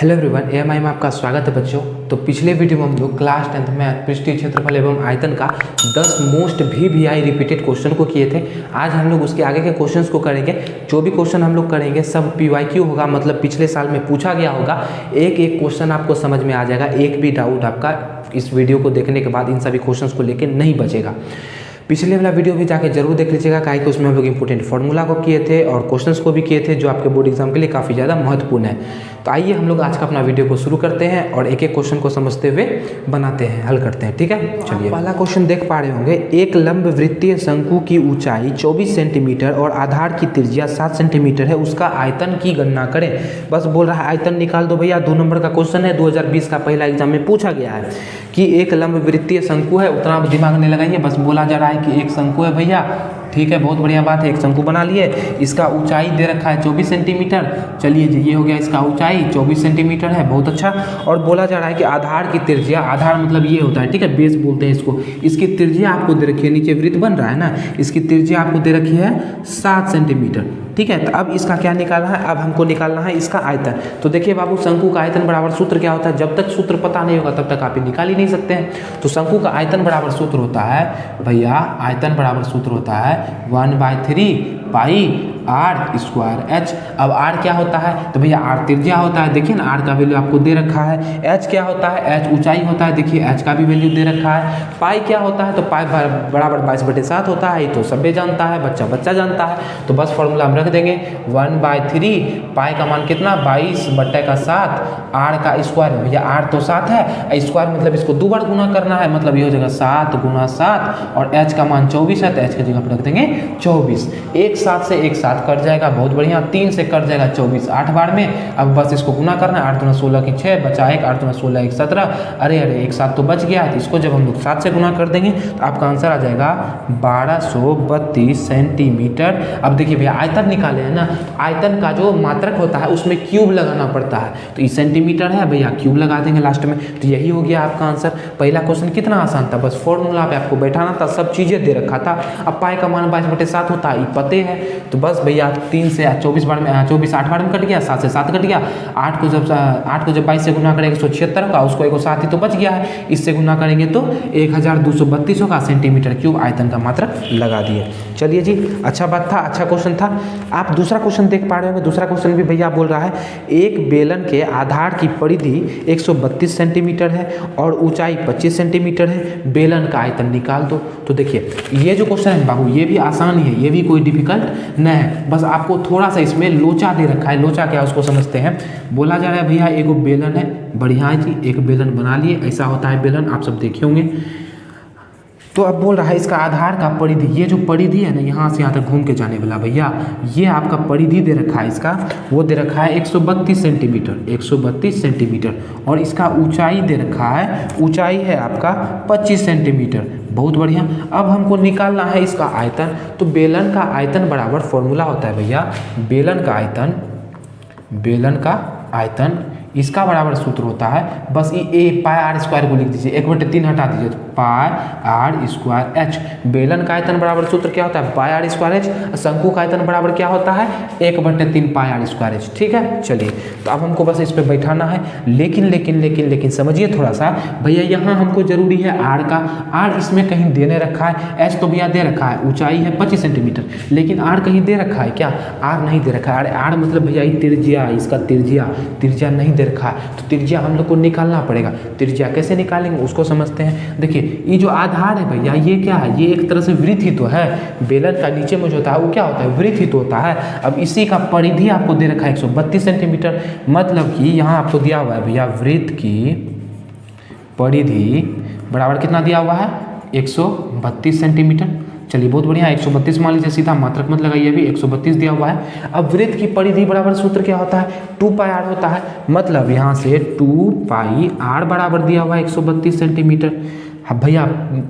Hello everyone, AMI में आपका स्वागत है बच्चों। तो पिछले वीडियो में हम लोग क्लास 10th में पृष्ठीय क्षेत्रफल एवं आयतन का 10 मोस्ट वीवीआई रिपीटेड क्वेश्चन को किए थे। आज हम लोग उसके आगे के क्वेश्चंस को करेंगे। जो भी क्वेश्चन हम लोग करेंगे सब पीवाईक्यू होगा, मतलब पिछले साल में पूछा गया होगा। एक एक क्वेश्चन आपको समझ में आ जाएगा, एक भी डाउट आपका इस वीडियो को देखने के बाद इन सभी क्वेश्चंस को लेकर नहीं बचेगा। पिछले वाला वीडियो भी जाके जरूर देख लीजिएगा, काहे कि उसमें हम लोग इंपॉर्टेंट फार्मूला को किए थे और क्वेश्चंस को भी किए थे जो आपके बोर्ड एग्जाम के लिए काफ़ी ज़्यादा महत्वपूर्ण है। तो आइए हम लोग आज का अपना वीडियो को शुरू करते हैं और एक एक क्वेश्चन को समझते हुए बनाते हैं, हल करते हैं। ठीक है, चलिए। पहला क्वेश्चन देख पा रहे होंगे, एक लंब वृत्तीय शंकु की ऊंचाई 24 सेंटीमीटर और आधार की त्रिज्या 7 सेंटीमीटर है, उसका आयतन की गणना करें। बस बोल रहा है आयतन निकाल दो भैया। 2 नंबर का क्वेश्चन है, 2020 का पहला एग्जाम में पूछा गया है कि एक लंब वृत्तीय शंकु है। उतना दिमाग नहीं लगाइए, बस बोला जा रहा है कि एक शंकु है भैया। ठीक है, बहुत बढ़िया बात है, एक शंकु बना लिए। इसका ऊंचाई दे रखा है 24 सेंटीमीटर। चलिए जी, ये हो गया इसका ऊंचाई 24 सेंटीमीटर है, बहुत अच्छा। और बोला जा रहा है कि आधार की त्रिज्या, आधार मतलब ये होता है, ठीक है, बेस बोलते हैं इसको। इसकी त्रिज्या आपको दे रखी है, नीचे वृत्त बन रहा है ना, इसकी त्रिज्या आपको दे रखी है 7 सेंटीमीटर। ठीक है, तो अब इसका क्या निकालना है, अब हमको निकालना है इसका आयतन। तो देखिए बाबू, शंकु का आयतन बराबर सूत्र क्या होता है, जब तक सूत्र पता नहीं होगा तब तक आप निकाल ही नहीं सकते हैं। तो शंकु का आयतन बराबर सूत्र होता है भैया, आयतन बराबर सूत्र होता है 1/3 पाई आर स्क्वायर एच। अब आर क्या होता है, तो भैया आर त्रिज्या होता है, देखिए ना आर का वैल्यू आपको दे रखा है। एच क्या होता है, एच ऊंचाई होता है, देखिए एच का भी वैल्यू दे रखा है। पाई क्या होता है, तो पाई बराबर 22/7 होता है, ये तो सभी जानता है, बच्चा बच्चा जानता है। तो बस फॉर्मूला हम रख देंगे 1/3 पाई का मान कितना 22/7 आर का स्क्वायर। भैया आर तो 7 है, स्क्वायर मतलब इसको 2 बार गुना करना है, मतलब ये हो जाएगा 7 × 7 और एच का मान 24 है, तो एच की जगह पर रख देंगे 24। एक 7 से एक 7 कट जाएगा, बहुत बढ़िया। 3 से कट जाएगा 24 8 बार में। अब बस इसको गुना करना है, 8 × 16 की 6 बचा 1, 8 × 16 1 17। अरे एक 7 तो बच गया है, तो इसको जब हम लोग 7 से गुना कर देंगे तो आपका आंसर आ जाएगा 1232 सेंटीमीटर। अब देखिए भैया आयतन निकाले हैं ना, आयतन का जो मात्रक होता है उसमें क्यूब लगाना पड़ता है, तो ये सेंटीमीटर है भैया, क्यूब लगा देंगे लास्ट में। तो यही हो गया आपका आंसर। पहला क्वेश्चन कितना आसान था, बस फॉर्मूला पे आपको बैठाना था, सब चीज़ें दे रखा था। अब पाई का मान 22/7 होता है, ये पते है। तो बस भैया 3 से 24 बार में 24 8 बार में कट गया, 7 से 7 कट गया। 8 को जब 22 से गुना करेंगे 176 होगा, उसको एक 7 ही तो बच गया है, इससे गुना करेंगे तो 1232 होगा। सेंटीमीटर क्यूब आयतन का मात्रक लगा दिए। चलिए जी, अच्छा बात था, अच्छा क्वेश्चन था। आप दूसरा क्वेश्चन देख पा रहे होंगे, दूसरा क्वेश्चन भी भैया बोल रहा है एक बेलन के आधार की परिधि 132 सेंटीमीटर है और ऊंचाई 25 सेंटीमीटर है, बेलन का आयतन निकाल दो। तो देखिए ये जो क्वेश्चन है बाबू, ये भी आसान ही है, ये भी कोई डिफिकल्ट नहीं है, बस आपको थोड़ा सा इसमें लोचा दे रखा है। लोचा क्या है उसको समझते हैं। बोला जा रहा है भैया एक बेलन है, बढ़िया है जी, एक बेलन बना लिए, ऐसा होता है बेलन, आप सब देखे होंगे। तो अब बोल रहा है इसका आधार का परिधि, ये जो परिधि है ना, यहाँ से यहाँ तक घूम के जाने वाला भैया, ये आपका परिधि दे रखा है इसका, वो दे रखा है 132 सेंटीमीटर, 132 सेंटीमीटर। और इसका ऊंचाई दे रखा है, ऊंचाई है आपका 25 सेंटीमीटर, बहुत बढ़िया। अब हमको निकालना है इसका आयतन। तो बेलन का आयतन बराबर फॉर्मूला होता है भैया, बेलन का आयतन इसका बराबर सूत्र होता है, बस ये पाई आर स्क्वायर को लिख दीजिए, 1/3 हटा दीजिए, तो पाई आर स्क्वायर एच। बेलन का आयतन बराबर सूत्र क्या होता है, पाई आर स्क्वायर एच। शंकु का आयतन बराबर क्या होता है, 1/3 पाई आर स्क्वायर एच। ठीक है, चलिए। तो अब हमको बस इस पर बैठाना है, लेकिन समझिए थोड़ा सा भैया, यहाँ हमको जरूरी है आर का। आर इसमें कहीं देने रखा है, एच तो भैया दे रखा है, ऊंचाई है 25 सेंटीमीटर, लेकिन आर कहीं दे रखा है क्या, आर नहीं दे रखा है। अरे आर मतलब भैया ये त्रिज्या, इसका त्रिज्या नहीं दे रखा है, तो त्रिज्या हम लोग को निकालना पड़ेगा। त्रिज्या कैसे निकालेंगे उसको समझते हैं। देखिए ये जो आधार है भैया, ये क्या है, ये एक तरह से वृत्त ही तो है। बेलन का नीचे में जो होता है वो क्या होता है, वृत्त ही तो होता है। अब इसी का परिधि आपको दे रखा है 132 सेंटीमीटर, मतलब कि यहाँ आपको दिया हुआ है भैया वृत्त की परिधि बराबर कितना दिया हुआ है, 132 सेंटीमीटर। चलिए बहुत बढ़िया, 132 मान लीजिए, सीधा मात्रक मत लगाइए, अभी 132 दिया हुआ है। अब वृत्त की परिधि बराबर सूत्र क्या होता है, 2 पाई आर होता है, मतलब यहाँ से 2 पाई आर बराबर दिया हुआ है 132 सेंटीमीटर अब भैया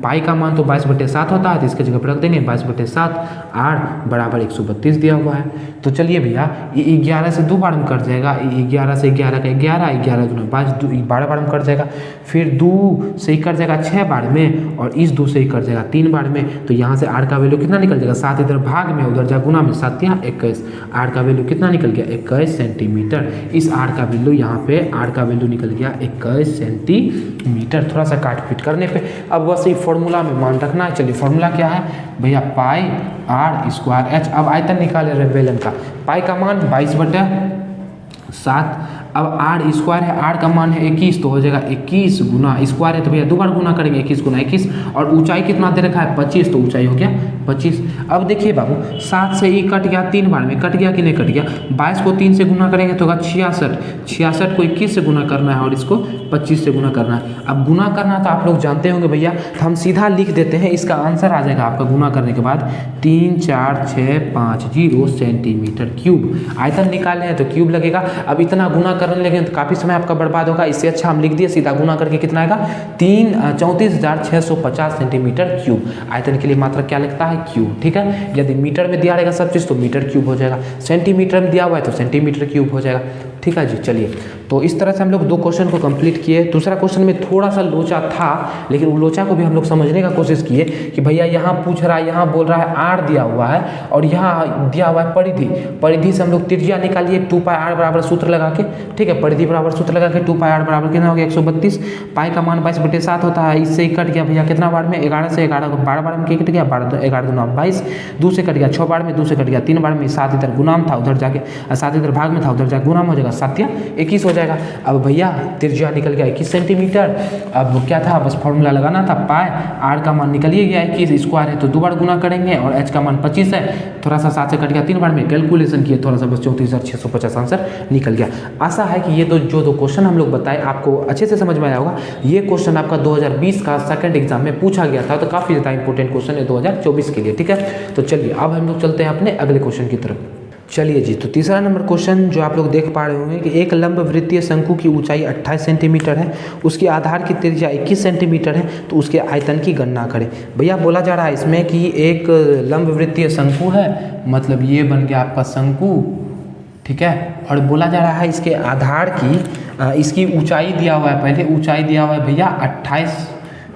पाई का मान तो 22/7 होता है, तो इसके जगह पर रख देंगे 22/7, आर बराबर 132 दिया हुआ है। तो चलिए भैया ये 11 से 2 बार में कट जाएगा, 11 से 11 का 11, 11 दूना 12 बार में कट जाएगा, फिर 2 से ही कट जाएगा 6 बार में, और इस 2 से ही कट जाएगा 3 बार में। तो यहाँ से आर का वैल्यू कितना निकल जाएगा, 7 इधर भाग में उधर जा गुना में, 7 यहाँ 21, आर का वैल्यू कितना निकल गया 21 सेंटीमीटर। इस आर का वैल्यू यहाँ पे आर का वैल्यू निकल गया 21 सेंटीमीटर, थोड़ा सा काट पीट करने पे। अब बस ये फॉर्मूला में मान रखना है। चलिए फॉर्मूला क्या है भैया, पाई आर स्क्वायर एच। अब आयतन निकाले रहे बेलन का, पाई का मान 22/7, अब आर स्क्वायर है, आर का मान है 21, तो हो जाएगा 21 गुना स्क्वायर है तो भैया 2 बार गुना करेंगे, 21 गुना 21, और ऊंचाई कितना दे रखा है 25, तो ऊंचाई हो गया 25। अब देखिए बाबू 7 से ई कट गया 3 बार में, कट गया कि नहीं कट गया, 22 को 3 से गुना करेंगे तो होगा 66, 66 को 21 से गुना करना है और इसको 25 से गुना करना है। अब गुना करना तो आप लोग जानते होंगे भैया, तो हम सीधा लिख देते हैं, इसका आंसर आ जाएगा आपका गुना करने के बाद 34650 सेंटीमीटर क्यूब। आयतन निकालने हैं तो क्यूब लगेगा। अब इतना गुना करने लगे तो काफ़ी समय आपका बर्बाद होगा, इससे अच्छा हम लिख दिए सीधा गुना करके कितना आएगा 34,650 सेंटीमीटर क्यूब। आयतन के लिए मात्रा क्या लगता है क्यूब, ठीक है। यदि मीटर में दिया रहेगा सब चीज़ तो मीटर क्यूब हो जाएगा, सेंटीमीटर में दिया हुआ है तो सेंटीमीटर क्यूब हो जाएगा, ठीक है जी। चलिए तो इस तरह से हम लोग 2 क्वेश्चन को कंप्लीट किए। दूसरा क्वेश्चन में थोड़ा सा लोचा था, लेकिन वो लोचा को भी हम लोग समझने का कोशिश किए कि भैया यहाँ पूछ रहा है, यहाँ बोल रहा है आर दिया हुआ है और यहाँ दिया हुआ है परिधि, परिधि से हम लोग त्रिज्या निकालिए 2πr बराबर सूत्र लगा के, ठीक है, परिधि बराबर सूत्र लगा के 2πr बराबर कितना हो गया 132, पाई का मान 22/7 होता है, इससे ही कट गया भैया कितना बार में 11 से 11 12 बार में कट गया, 11 दूना 22, 2 से कट गया 6 बार में, 2 से कट गया 3 बार में, 7 इधर गुनाम था उधर जाके 7 इधर भाग में था उधर जाके गुनाम हो जाएगा, 7 या 21 हो जाएगा। अब भैया त्रिज्या निकल गया 21 सेंटीमीटर। अब क्या था, बस फॉर्मूला लगाना था, पाई आर का मान निकल ही गया 21, स्क्वायर है तो 2 बार गुना करेंगे, और एच का मान 25 है, थोड़ा सा 7 से कट गया 3 बार में, कैलकुलेशन किए थोड़ा सा बस 34,650 आंसर निकल गया। आशा है कि ये जो 2 क्वेश्चन हम लोग बताए आपको अच्छे से समझ में आया होगा। ये क्वेश्चन आपका 2020 का सेकंड एग्जाम में पूछा गया था, तो काफ़ी ज़्यादा इंपॉर्टेंट क्वेश्चन है 2024 के लिए, ठीक है। तो चलिए अब हम लोग चलते हैं अपने अगले क्वेश्चन की तरफ। चलिए जी, तो तीसरा नंबर क्वेश्चन जो आप लोग देख पा रहे होंगे कि एक लंब वृत्तीय शंकु की ऊंचाई 28 सेंटीमीटर है, उसके आधार की त्रिज्या 21 सेंटीमीटर है, तो उसके आयतन की गणना करें। भैया बोला जा रहा है इसमें कि एक लंब वृत्तीय शंकु है, मतलब ये बन गया आपका शंकु, ठीक है, और बोला जा रहा है इसके आधार की इसकी ऊंचाई दिया हुआ है, पहले ऊंचाई दिया हुआ है भैया 28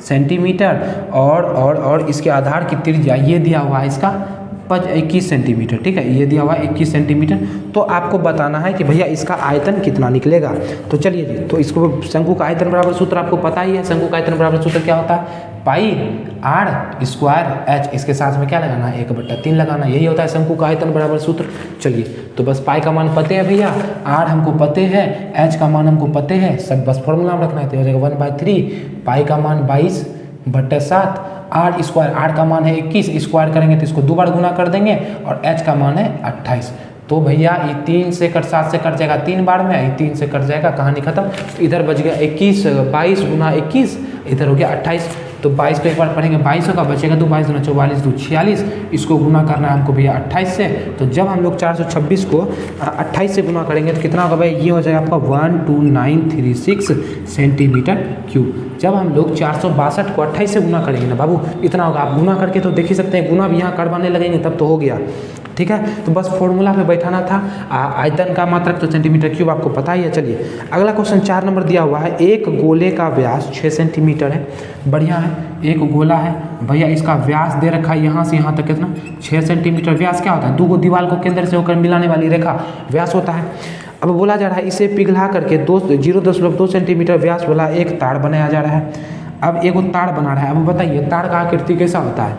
सेंटीमीटर, और इसके आधार की त्रिज्या ये दिया हुआ है इसका 21 सेंटीमीटर, ठीक है, ये दिया हुआ है 21 सेंटीमीटर। तो आपको बताना है कि भैया इसका आयतन कितना निकलेगा। तो चलिए जी, तो इसको शंकु का आयतन बराबर सूत्र आपको पता ही है, शंकु का आयतन बराबर सूत्र क्या होता है, पाई आर स्क्वायर एच, इसके साथ में क्या लगाना है 1/3 लगाना, यही होता है शंकु का आयतन बराबर सूत्र। चलिए तो बस पाई का मान पते हैं भैया, आर हमको पते हैं, एच का मान हमको पते हैं, सब बस फॉर्मूला में रखना है, तो हो जाएगा 1/3, पाई का मान 22/7, आर स्क्वायर, आर का मान है 21, स्क्वायर करेंगे तो इसको 2 बार गुना कर देंगे, और एच का मान है 28। तो भैया ये 7 से कट जाएगा 3 बार में, ये 3 से कट जाएगा, कहानी खत्म। तो इधर बच गया 21, 22 गुना 21, इधर हो गया 28। तो 22 को एक बार पढ़ेंगे 22 होगा, बचेगा 2, 22 दूना 44, 2 46, इसको गुना करना है हमको भैया 28 से। तो जब हम लोग 426 को 28 से गुना करेंगे तो कितना होगा भाई, ये हो जाएगा आपका 12936 सेंटीमीटर क्यूब। जब हम लोग 462 को 28 से गुना करेंगे ना बाबू, इतना होगा। आप गुना करके तो देख ही सकते हैं, गुना भी यहाँ करवाने लगेंगे तब तो हो गया, ठीक है। तो बस फॉर्मूला पे बैठाना था। आयतन का मात्रक तो सेंटीमीटर क्यूब आपको पता ही है। चलिए अगला क्वेश्चन 4 नंबर दिया हुआ है, एक गोले का व्यास 6 सेंटीमीटर है, बढ़िया है, एक गोला है भैया, इसका व्यास दे रखा है यहाँ से यहाँ तक कितना 6 सेंटीमीटर। व्यास क्या होता है, 2 दीवार को केंद्र से होकर मिलाने वाली रेखा व्यास होता है। अब बोला जा रहा है इसे पिघला करके 0.2 सेंटीमीटर व्यास वाला एक तार बनाया जा रहा है। अब एक तार बना रहा है, अब बताइए तार का आकृति कैसा होता है,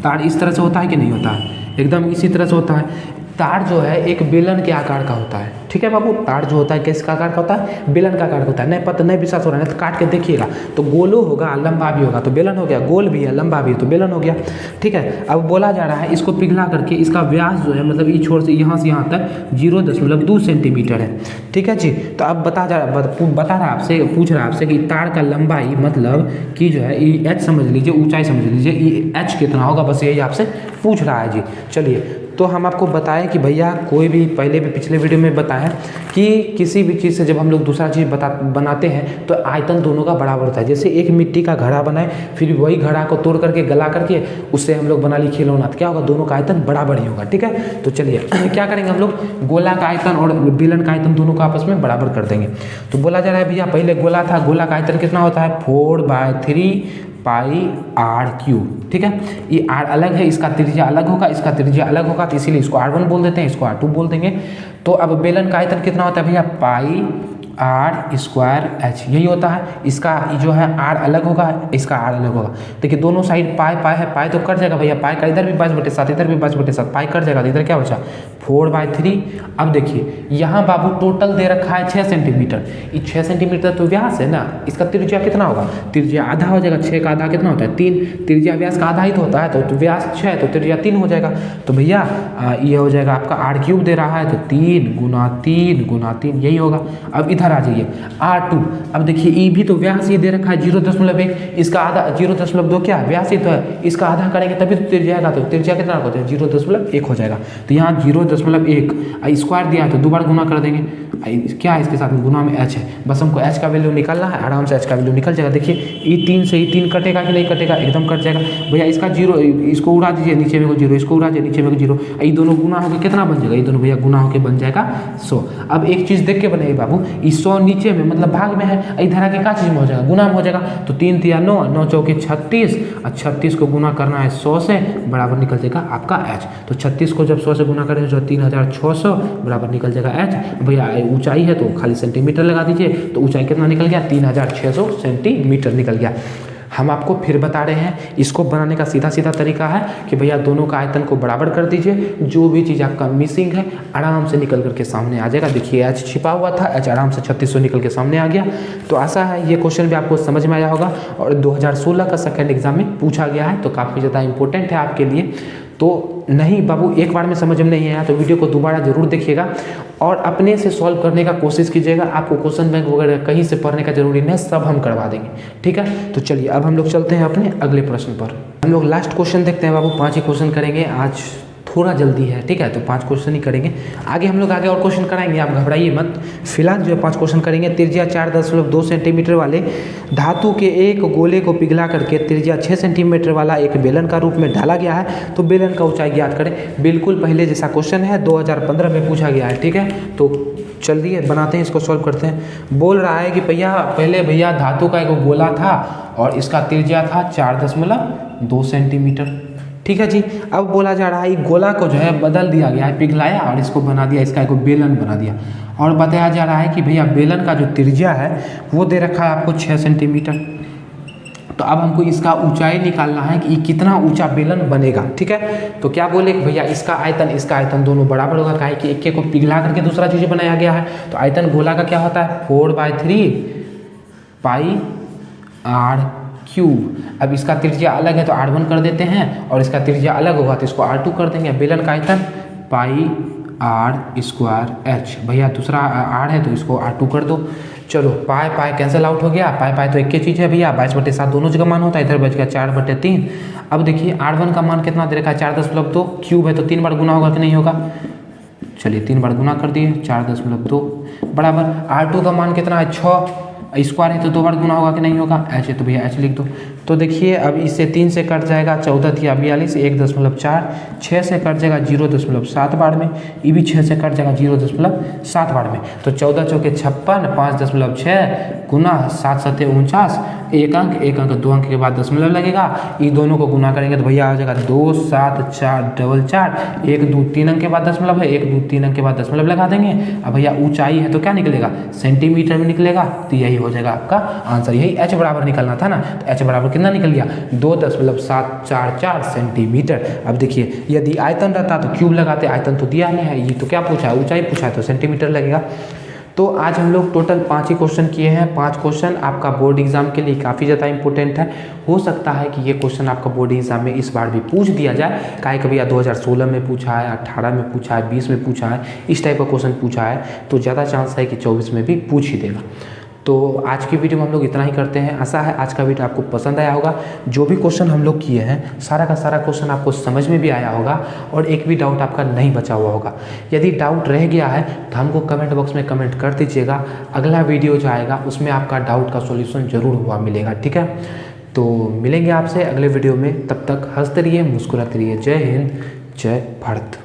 तार इस तरह से होता है कि नहीं होता है, एकदम इसी तरह से होता है। तार जो है एक बेलन के आकार का होता है, ठीक है बाबू। तार जो होता है किसका आकार का होता है, बेलन का आकार का होता है। नहीं पता नहीं विश्वास हो रहा है तो काट के देखिएगा, तो गोलो होगा लंबा भी होगा तो बेलन हो गया, गोल भी है लंबा भी है तो बेलन हो गया, ठीक है। अब बोला जा रहा है इसको पिघला करके इसका व्यास जो है मतलब इस छोर से यहाँ तक 0.2 सेंटीमीटर है, ठीक है जी। तो अब बता रहा है आपसे, पूछ रहा है आपसे कि तार का लंबाई मतलब कि जो है एच समझ लीजिए, ऊंचाई समझ लीजिए, एच कितना होगा, बस यही आपसे पूछ रहा है जी। चलिए तो हम आपको बताएं कि भैया कोई भी पहले भी पिछले वीडियो में बताएं कि किसी भी चीज़ से जब हम लोग दूसरा चीज़ बनाते हैं तो आयतन दोनों का बराबर होता है। जैसे एक मिट्टी का घड़ा बनाए, फिर वही घड़ा को तोड़ करके गला करके उससे हम लोग बना ली खिलौना, तो क्या होगा, दोनों का आयतन बराबर ही होगा। ठीक है, तो चलिए क्या करेंगे हम लोग, गोला का आयतन और बेलन का आयतन दोनों को आपस में बराबर कर देंगे। तो बोला जा रहा है भैया पहले गोला था, गोला का आयतन कितना होता है 4/3 पाई r क्यूब। ठीक है, ये r अलग है, इसका त्रिज्या अलग होगा, इसका त्रिज्या अलग होगा, तो इसीलिए इसको r1 बोल देते हैं, इसको r2 बोल देंगे। तो अब बेलन का आयतन कितना होता है भैया पाई r²h, यही होता है। इसका जो है r अलग होगा, इसका r अलग होगा। देखिए दोनों साइड पाई पाई है, पाई तो कट जाएगा भैया, पाई का इधर भी 5/7 इधर भी 5/7, पाई कट जाएगा, तो इधर क्या बचा 4/3। अब देखिए यहाँ बाबू टोटल दे रखा है 6 सेंटीमीटर, ये 6 सेंटीमीटर तो व्यास है ना, इसका त्रिज्या कितना होगा, त्रिज्या आधा हो जाएगा, 6 का आधा कितना होता है 3, त्रिज्या व्यास का आधा ही तो होता है, तो व्यास 6 है तो त्रिज्या 3 हो जाएगा। तो भैया ये हो जाएगा आपका r³ दे रहा है तो 3 × 3 यही होगा। अब इधर आ जाइए r2, अब देखिए ये भी तो व्यास ही दे रखा है 0.1, इसका आधा 0.2 क्या व्यास ही तो है, इसका आधा करेंगे तभी तो त्रिज्या आएगा, तो त्रिज्या कितना होता है 0.1 हो जाएगा। तो यहाँ 0.1 स्क्वायर दिया है तो 2 बार गुना कर देंगे, क्या है इसके साथ में गुना में h है, बस हमको h का वैल्यू निकालना है, आराम से h का वैल्यू निकल जाएगा। देखिए ये 3 से ही 3 कटेगा कि नहीं कटेगा, एकदम कट जाएगा भैया। इसका 0 इसको उड़ा दीजिए, नीचे में को 0, इसको उड़ा दीजिए, नीचे में को 0, ये दोनों गुना होकर कितना बन जाएगा, ये दोनों भैया गुना होकर बन जाएगा 100। अब एक चीज़ देख के बनेगी बाबू, ये 100 नीचे में मतलब भाग में है, इधर आके क्या चीज़ में हो जाएगा, गुना में हो जाएगा। तो 3 × 9, 9 × 4 = 36, और 36 को गुना करना है 100 से, बराबर निकल जाएगा आपका h। तो 36 को जब 100 से गुना करें तो 3600 बराबर निकल जाएगा h। भैया ऊंचाई है तो खाली सेंटीमीटर लगा दीजिए, तो ऊंचाई कितना निकल गया 3600 सेंटीमीटर निकल गया। हम आपको फिर बता रहे हैं, इसको बनाने का सीधा सीधा तरीका है कि भैया दोनों का आयतन को बराबर कर दीजिए, जो भी चीज़ आपका मिसिंग है आराम से निकल करके सामने आ जाएगा। देखिए h छिपा हुआ था, h आराम से 3600 निकल के सामने आ गया। तो आशा है ये क्वेश्चन भी आपको समझ में आया होगा, और 2016 का सेकेंड एग्जाम में पूछा गया है, तो काफ़ी ज़्यादा इंपॉर्टेंट है आपके लिए। तो नहीं बाबू एक बार में समझ में नहीं आया तो वीडियो को दोबारा ज़रूर देखिएगा और अपने से सॉल्व करने का कोशिश कीजिएगा। आपको क्वेश्चन बैंक वगैरह कहीं से पढ़ने का जरूरी नहीं, सब हम करवा देंगे। ठीक है, तो चलिए अब हम लोग चलते हैं अपने अगले प्रश्न पर। हम लोग लास्ट क्वेश्चन देखते हैं बाबू, 5 ही क्वेश्चन करेंगे आज, थोड़ा जल्दी है। ठीक है, तो 5 क्वेश्चन ही करेंगे, आगे हम लोग आगे और क्वेश्चन कराएंगे, आप घबराइए मत। फिलहाल जो 5 क्वेश्चन करेंगे, त्रिज्या 4.2 सेंटीमीटर वाले धातु के एक गोले को पिघला करके त्रिज्या 6 सेंटीमीटर वाला एक बेलन का रूप में ढाला गया है, तो बेलन का ऊंचाई ज्ञात करें। बिल्कुल पहले जैसा क्वेश्चन है, 2015 में पूछा गया है। ठीक है, तो चलिए बनाते हैं, इसको सॉल्व करते हैं। बोल रहा है कि पहले भैया धातु का एक गोला था और इसका त्रिज्या था 4.2 सेंटीमीटर। ठीक है जी, अब बोला जा रहा है गोला को जो है बदल दिया गया है, पिघलाया और इसको बना दिया, इसका एक बेलन बना दिया, और बताया जा रहा है कि भैया बेलन का जो त्रिज्या है वो दे रखा है आपको 6 सेंटीमीटर। तो अब हमको इसका ऊंचाई निकालना है कि कितना ऊंचा बेलन बनेगा। ठीक है, तो क्या बोले कि भैया इसका आयतन दोनों बराबर होगा, काहे कि एक को पिघला करके दूसरा चीज़ बनाया गया है। तो आयतन गोला का क्या होता है 4/3 पाई r³। अब इसका त्रिज्या अलग है तो r1 कर देते हैं, और इसका त्रिज्या अलग होगा तो इसको r2 कर देंगे। बेलन का आयतन पाई r²h, भैया दूसरा r है तो इसको r2 कर दो। चलो पाई पाई कैंसिल आउट हो गया, पाई पाई तो एक ही चीज़ है भैया, 22/7 दोनों जगह मान होता है, इधर बच गया 4/3। अब देखिए r1 का मान कितना दे रखा है 4.2, क्यूब है तो 3 बार गुना होगा कि नहीं होगा, चलिए 3 बार गुना कर दिए, 4.2 बराबर r2 का मान कितना है 6, स्क्वायर है तो 2 बार गुना होगा कि नहीं होगा, h है तो भैया h लिख दो। तो देखिए अब इससे 3 से कट जाएगा 14 या 42, 1.4, 6 से कट जाएगा 0.7 बार में, ये भी 6 से कट जाएगा 0.7 बार में। तो 14 चौके 56, 5.6 गुना 7 7 49, एक अंक 2 अंक के बाद दशमलव लगेगा, ये दोनों को गुना करेंगे तो भैया आ जाएगा 2 7 4 4, 1 2 3 अंक के बाद दशमलव है, 1 2 3 अंक के बाद दशमलव लगा देंगे। अब भैया ऊंचाई है तो क्या निकलेगा सेंटीमीटर में निकलेगा, तो यही हो जाएगा आपका आंसर। यही h बराबर निकलना था ना, तो h बराबर कितना निकल गया 2.744 सेंटीमीटर। अब देखिए यदि आयतन रहता तो क्यूब लगाते, आयतन तो दिया नहीं है, ये तो क्या पूछा है ऊंचाई पूछा है तो सेंटीमीटर लगेगा। तो आज हम लोग टोटल 5 ही क्वेश्चन किए हैं। 5 क्वेश्चन आपका बोर्ड एग्जाम के लिए काफ़ी ज़्यादा इंपॉर्टेंट है। हो सकता है कि ये क्वेश्चन आपका बोर्ड एग्जाम में इस बार भी पूछ दिया जाए, काहे कभी 2016 में पूछा है, 18 में पूछा है, 20 में पूछा है, इस टाइप का क्वेश्चन पूछा है, तो ज़्यादा चांस है कि 24 में भी पूछ ही देगा। तो आज की वीडियो में हम लोग इतना ही करते हैं। आशा है आज का वीडियो आपको पसंद आया होगा। जो भी क्वेश्चन हम लोग किए हैं सारा का सारा क्वेश्चन आपको समझ में भी आया होगा और एक भी डाउट आपका नहीं बचा हुआ होगा। यदि डाउट रह गया है तो हमको कमेंट बॉक्स में कमेंट कर दीजिएगा। अगला वीडियो जो आएगा उसमें आपका डाउट का सॉल्यूशन जरूर हुआ मिलेगा। ठीक है, तो मिलेंगे आपसे अगले वीडियो में। तब तक हंसते रहिए, मुस्कुराते रहिए। जय हिंद, जय भारत।